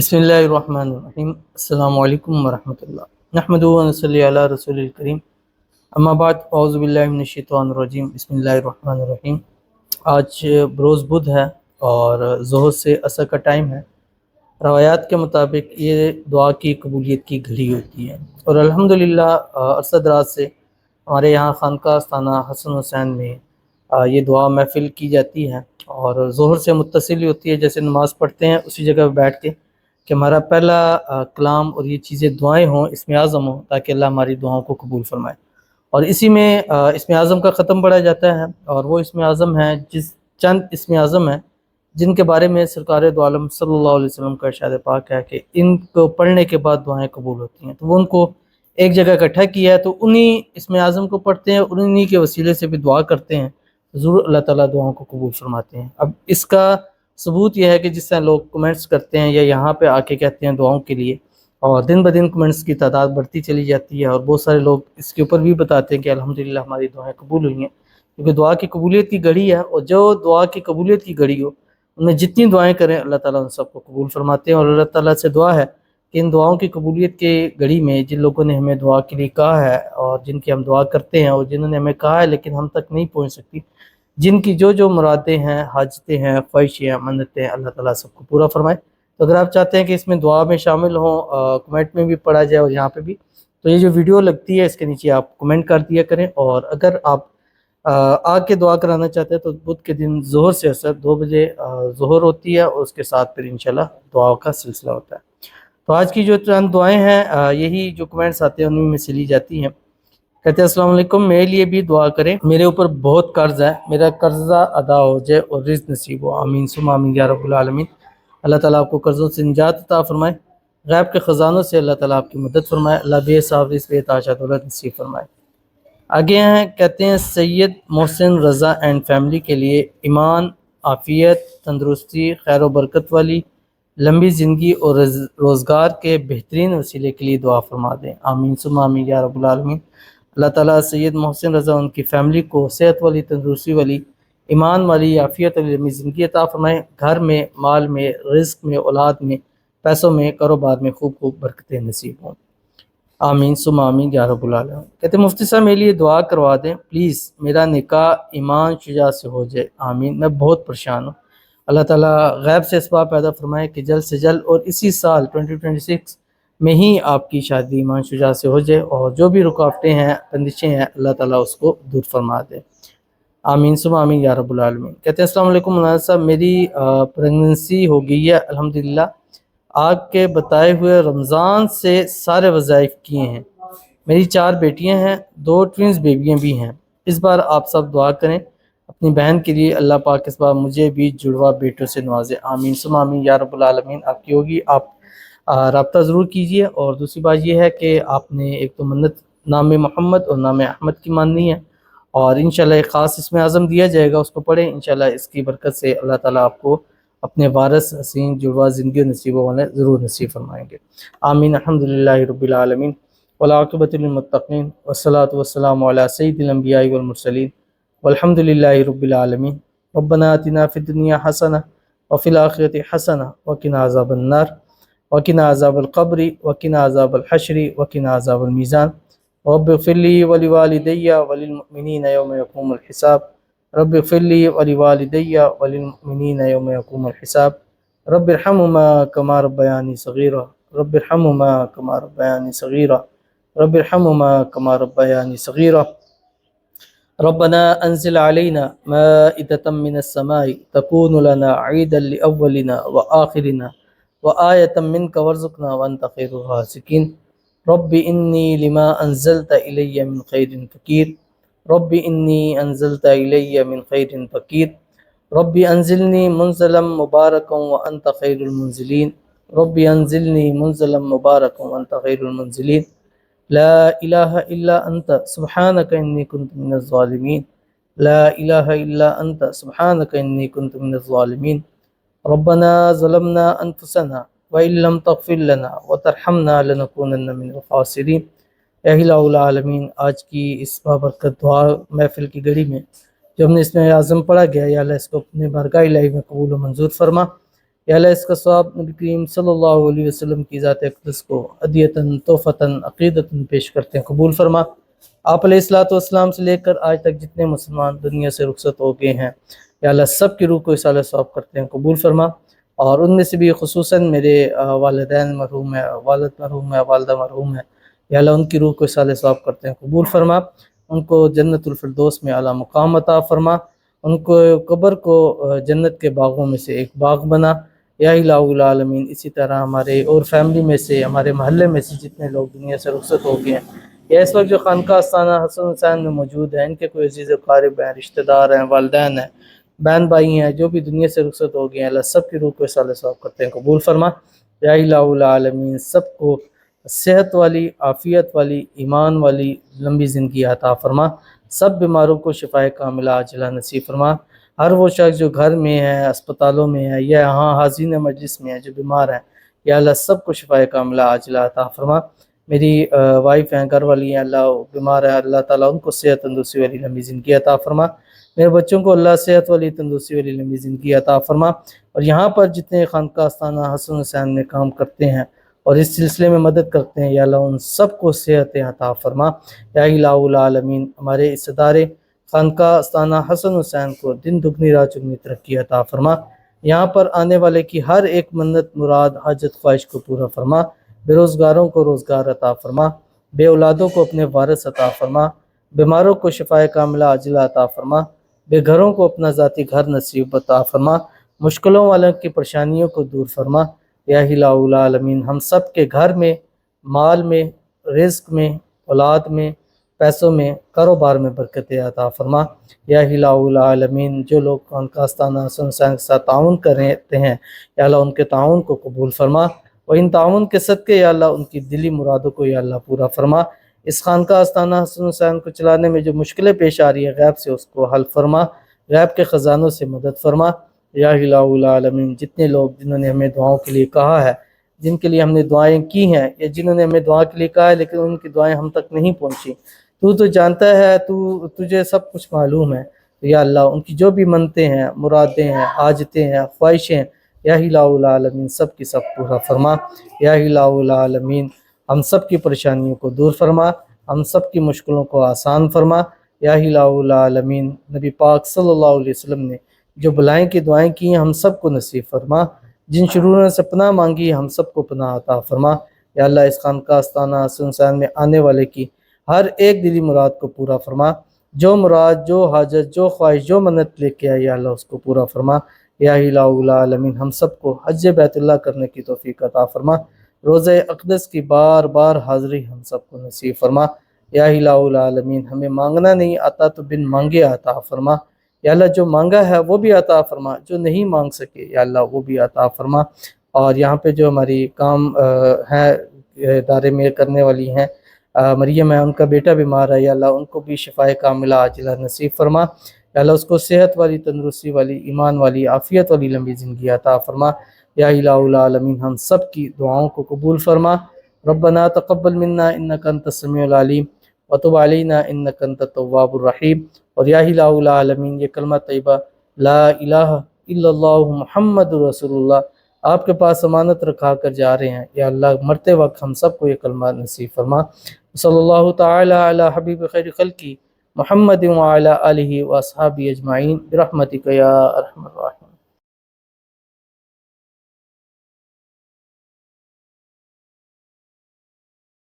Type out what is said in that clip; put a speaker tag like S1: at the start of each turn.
S1: बिस्मिल्लाहिर्रहमानिर्रहीम। अस्सलामु अलैकुम वरहमतुल्लाह। नहमदुहु व नसल्ली अला रसूलिल करीम। अम्मा बाद औज़ु बिल्लाहि मिनश शैतानिर रजीम। बिस्मिल्लाहिर्रहमानिर्रहीम। आज बरोज़ बुध है और ज़ोहर से असर का टाइम है। रवायात के मुताबिक ये दुआ की कबूलियत की घड़ी होती है और अल्हम्दुलिल्लाह अरसद रात से हमारे यहाँ खानका आस्थाना हसन हुसैन में ये दुआ महफ़िल की जाती है और ज़ोहर से मुत्तसिल ही होती है। जैसे नमाज़ पढ़ते हैं उसी जगह पर बैठ के कि हमारा पहला कलाम और ये चीज़ें दुआएं हों, इसमें आज़म हों, ताकि अल्लाह हमारी दुआओं को कबूल फरमाए। और इसी में इसमें आज़म का ख़त्म पढ़ा जाता है और वो इसमें आज़म है जिस चंद इसमें आज़म है जिनके बारे में सरकार दो आलम सल्लल्लाहु अलैहि वसल्लम का इरशाद पाक है कि इनको पढ़ने के बाद दुआएं कबूल होती हैं। तो वो उनको एक जगह इकट्ठा किया है, तो उन्हीं इसमें आज़म को पढ़ते हैं, उन्हीं के वसीले से भी दुआ करते हैं, ज़रूर अल्लाह ताला दुआओं को कबूल फरमाते हैं। अब इसका सबूत यह है कि जिस तरह लोग कमेंट्स करते हैं या यहाँ पे आके कहते हैं दुआओं के लिए, और दिन ब दिन कमेंट्स की तादाद बढ़ती चली जाती है और बहुत सारे लोग इसके ऊपर भी बताते हैं कि अल्हम्दुलिल्लाह हमारी दुआएं कबूल हुई हैं, क्योंकि दुआ की कबूलियत की घड़ी है और जो दुआ की कबूलियत की घड़ी हो उनमें जितनी दुआएं करें अल्लाह ताला उन सबको कबूल फरमाते हैं। और अल्लाह ताला से दुआ है कि इन दुआओं की कबूलियत के घड़ी में जिन लोगों ने हमें दुआ के लिए कहा है और जिनकी हम दुआ करते हैं और जिन्होंने हमें कहा है लेकिन हम तक नहीं पहुँच सकती, जिनकी जो जो मुरादें हैं, हाजतें हैं, ख्वाहिशें हैं, मन्नतें, अल्लाह ताला सबको पूरा फरमाए। तो अगर आप चाहते हैं कि इसमें दुआ में शामिल हों, कमेंट में भी पढ़ा जाए और यहाँ पे भी, तो ये जो वीडियो लगती है इसके नीचे आप कमेंट कर दिया करें। और अगर आप आके दुआ कराना चाहते हैं तो बुध के दिन ज़ोहर से असर 2 बजे ज़ोहर होती है और उसके साथ फिर इंशाल्लाह दुआओं का सिलसिला होता है। तो आज की जो चंद दुआएं हैं यही जो कमेंट्स आते हैं उन्हीं में से ली जाती हैं। कहते हैं अस्सलाम वालेकुम, मेरे लिए भी दुआ करें, मेरे ऊपर बहुत कर्ज है, मेरा कर्जा अदा हो जाए और रिज़्क़ नसीब हो, आमीन सुम्मा आमीन या रब्बुल आलमीन। अल्लाह ताला आपको कर्ज़ों से निजात अता फरमाए, गैब के ख़जानों से अल्लाह ताला आपकी मदद फरमाए, अल्लाह बेसाब रिज़्क़ बेताशा दौलत नसीब फरमाए। आगे हैं, कहते हैं सैयद मोहसिन रज़ा एंड फैमिली के लिए ईमान, आफ़ियत, तंदुरुस्ती, खैर व बरकत वाली लंबी ज़िंदगी और रोज़गार के बेहतरीन वसीले के लिए दुआ फरमा दें, आमीन सुम्मा आमीन या रब्बुल आलमीन। अल्लाह ताला सैयद मोहसिन रज़ा उनकी फ़ैमिली को सेहत वाली, तंदुरुस्ती वाली, ईमान वाली, आफ़ियत वाली लंबी ज़िंदगी अता फरमाए, घर में, माल में, रिज़्क़ में, औलाद में, पैसों में, कारोबार में खूब खूब बरकतें नसीब हों, आमीन सुम्मा आमीन या रब्बुल आलमीन। कहते हैं मुफ्ती साहब मेरे लिए दुआ करवा दें प्लीज़, मेरा निकाह ईमान शुजा से हो जाए, आमीन। मैं बहुत परेशान हूँ, अल्लाह ताला गैब से इसबाब पैदा फरमाए कि जल्द से जल्द और इसी साल 2026 में ही आपकी शादी ईमान शुजा से हो जाए और जो भी रुकावटें हैं, बंदिशें हैं, अल्लाह ताला उसको दूर फरमा दे, आमीन सुम्मा आमीन या रब्बुल आलमीन। कहते हैं अस्सलाम वालेकुम मौलाना साहब, मेरी प्रेगनेंसी हो गई है अल्हम्दुलिल्लाह, आपके बताए हुए रमज़ान से सारे वज़ाइफ किए हैं, मेरी 4 बेटियां हैं, 2 ट्विंस बेबियां भी हैं। इस बार आप सब दुआ करें अपनी बहन के लिए, अल्लाह पाक इस बार मुझे भी जुड़वा बेटों से नवाजे, आमीन सुम्मा आमीन या रब्बुल आलमीन। आपकी होगी, आप रब्ता ज़रूर कीजिए। और दूसरी बात यह है कि आपने एक तो मन्नत नाम मोहम्मद और नाम अहमद की माननी है और इंशाल्लाह एक ख़ास इसमें आज़म दिया जाएगा, उसको पढ़ें, इंशाल्लाह इसकी बरकत से अल्लाह ताला आपको अपने वारिस हसीन जुड़वा ज़िंदगी नसीबों वाले ज़रूर नसीब फरमाएंगे, आमीन। अल्हम्दुलिल्लाहि रब्बिल आलमीन वल आक़िबतु लिल मुत्तक़ीन वस्सलातु वस्सलामु अला सय्यिदिल अंबियाइ वल मुरसलीन वल्हम्दुलिल्लाहि रब्बिल आलमीन। रब्बना आतिना फिद दुनिया हसना व फिल आखिरति हसना व क़िना अज़ाबन नार व क़िना अज़ाबल क़ब्रि व क़िना अज़ाबल हश्रि व क़िना अज़ाबल मीज़ान रब्बिग़फ़िर ली व लिवालिदैया व लिल-मुअमिनीना यौम यक़ूमुल हिसाब रब्बिग़फ़िर ली व लिवालिदैया व लिल-मुअमिनीना यौम यक़ूमुल हिसाब रब्बिरहमुमा कमा रब्बयानी सग़ीरा रब्बिरहमुमा कमा रब्बयानी सग़ीरा रब्बिरहमुमा कमा रब्बयानी सग़ीरा। रब्बना अनज़िल अलैना माइदतम मिनस समाई तकूनु लना ईदन लिअव्वलिना व आखिरिना व आयतम मिनका वरज़ुक़ना व अंता खैरुर राज़िक़ीन। रब्बि इन्नी लिमा अंज़लता इलैया मिन खैरिन फ़क़ीर रब्बि इन्नी अंज़लता इलैया मिन खैरिन फ़क़ीर रब्बि अंज़िलनी मुनज़लन मुबारकन व अंता खैरुल मुनज़िलीन रब्बि अंज़िलनी मुनज़लन मुबारकन व अंता खैरुल मुनज़िलीन। ला इलाहा इल्ला अंता सुब्हानका इन्नी कुन्तु मिनज़ ज़ालिमीन ला इलाहा इल्ला अंता सुब्हानका इन्नी कुन्तु मिनज़ ज़ालिमीन। रब्बना ज़लमना अनफुसना व इल्लम तग़फ़िर लना व तरहमना लनकूनन्ना मिनल ख़ासिरीन। या इलाहुल आलमीन, आज की इस बाबरकत दुआ महफ़िल की घड़ी में जो हमने इसमें आज़म पढ़ा गया, या अल्लाह इसको अपने बारगाह इलाही में कबूल व मंजूर फरमा। یا اللہ اس کا ثواب نبی کریم صلی اللہ علیہ وسلم کی ذات اقدس کو ہدیتاً تحفتاً عقیدتاً پیش کرتے ہیں، قبول فرما۔ آپ علیہ الصلوۃ والسلام سے لے کر آج تک جتنے مسلمان دنیا سے رخصت ہو گئے ہیں یا اللہ سب کی روح کو اصالہ ثواب کرتے ہیں، قبول فرما۔ اور ان میں سے بھی خصوصاً میرے والدین مرحوم ہے، والد مرحوم ہے، والدہ مرحوم ہے، یا اللہ ان کی روح کو اصالہ ثواب کرتے ہیں، قبول فرما۔ ان کو جنت الفردوس میں اعلیٰ مقام عطا فرما، ان کو قبر کو جنت کے باغوں میں سے ایک باغ بنا یا الہ العالمین۔ اسی طرح ہمارے اور فیملی میں سے، ہمارے محلے میں سے جتنے لوگ دنیا سے رخصت ہو گئے ہیں یا اس وقت جو خانقاہ آستانہ حسن حسین میں موجود ہیں، ان کے کوئی عزیز اقارب ہیں، رشتہ دار ہیں، والدین ہیں، بہن بھائی ہیں، جو بھی دنیا سے رخصت ہو گئے ہیں، اللہ سب کی روح کو اصالہ ثواب کرتے ہیں، قبول فرما یا الہ العالمین۔ سب کو صحت والی، عافیت والی، ایمان والی لمبی زندگی عطا فرما، سب بیماروں کو شفاء کاملہ عاجلہ نصیب فرما۔ ہر وہ شخص جو گھر میں ہے، اسپتالوں میں ہے یا یہاں حاضرین مجلس میں ہے جو بیمار ہیں، یا اللہ سب کو شفاء کاملہ عاجلہ عطا فرما۔ میری وائف ہیں، گھر والی ہیں، اللہ بیمار ہے، اللہ تعالیٰ ان کو صحت تندرستی والی لمبی زندگی عطا فرما۔ میرے بچوں کو اللہ صحت والی تندرستی والی لمبی زندگی عطا فرما۔ اور یہاں پر جتنے خانقاہ آستانہ حسن حسین میں کام کرتے ہیں اور اس سلسلے میں مدد کرتے ہیں، یا اللہ ان سب کو صحت عطا فرما یا الہ العالمین۔ ہمارے اس ادارے خانقاہ آستانہ حسن حسین کو دن دگنی رات چگنی ترقی عطا فرما۔ یہاں پر آنے والے کی ہر ایک منت، مراد، حاجت، خواہش کو پورا فرما۔ بے روزگاروں کو روزگار عطا فرما، بے اولادوں کو اپنے وارث عطا فرما، بیماروں کو شفاء کاملہ عاجلہ عطا فرما، بے گھروں کو اپنا ذاتی گھر نصیب عطا فرما، مشکلوں والوں کی پریشانیوں کو دور فرما یا الہ العالمین۔ ہم سب کے گھر میں، مال میں، رزق میں، اولاد میں، پیسوں میں، کاروبار میں برکت عطا فرما یا الہ العالمین۔ جو لوگ خانقاہ آستانہ حسن حسین کے ساتھ تعاون کرتے ہیں، یا اللہ ان کے تعاون کو قبول فرما، اور ان تعاون کے صدقے یا اللہ ان کی دلی مرادوں کو یا اللہ پورا فرما۔ اس خانقاہ آستانہ حسن حسین کو چلانے میں جو مشکلیں پیش آ رہی ہیں، غیب سے اس کو حل فرما، غیب کے خزانوں سے مدد فرما یا الہ العالمین۔ جتنے لوگ جنہوں نے ہمیں دعاؤں کے لیے کہا ہے، جن کے لیے ہم نے دعائیں کی ہیں، یا جنہوں نے ہمیں دعا کے لیے کہا ہے لیکن ان کی دعائیں ہم تک نہیں پہنچی، تو جانتا ہے، تجھے سب کچھ معلوم ہے، تو یا اللہ ان کی جو بھی منتیں ہیں، مرادیں ہیں، حاجتیں ہیں، خواہشیں، یا الہ العالمین سب کی سب پورا فرما یا الہ العالمین۔ ہم سب کی پریشانیوں کو دور فرما، ہم سب کی مشکلوں کو آسان فرما یا الہ العالمین۔ نبی پاک صلی اللہ علیہ وسلم نے جو بلائیں کی دعائیں کی ہیں، ہم سب کو نصیب فرما۔ جن شروروں سے پناہ مانگی، ہم سب کو پناہ عطا فرما یا اللہ۔ اس خانقاہ آستانہ حسن حسین میں آنے والے کی ہر ایک دلی مراد کو پورا فرما، جو مراد، جو حاجت، جو خواہش، جو منت لے کے آئے، یا اللہ اس کو پورا فرما یا الہ العالمین۔ ہم سب کو حج بیت اللہ کرنے کی توفیق عطا فرما، روزہ اقدس کی بار بار حاضری ہم سب کو نصیب فرما یا الہ العالمین۔ ہمیں مانگنا نہیں آتا تو بن مانگے عطا فرما یا اللہ۔ جو مانگا ہے وہ بھی عطا فرما، جو نہیں مانگ سکے یا اللہ وہ بھی عطا فرما۔ اور یہاں پہ جو ہماری کام ہیں ادارے میں کرنے والی ہیں، مریم ہے، ان کا بیٹا بیمار ہے، یا اللہ ان کو بھی شفاء کاملہ عاجلہ نصیب فرما یا اللہ۔ اس کو صحت والی، تندرستی والی، ایمان والی، عافیت والی لمبی زندگی عطا فرما یا الہ العالمین۔ ہم سب کی دعاؤں کو قبول فرما۔ ربنا تقبل منا انک انت السمیع العلیم وتب علینا انک انت التواب الرحیم۔ اور یا الہ العالمین، یہ کلمہ طیبہ لا الہ الا اللہ محمد رسول اللہ آپ کے پاس امانت رکھا کر جا رہے ہیں، یا اللہ مرتے وقت ہم سب کو یہ کلمہ نصیب فرما۔ صلی اللہ تعالی علی حبیب خیر خلقی محمد وعلی آلہ واصحابہ اجمعین برحمتک یا ارحم الراحمین۔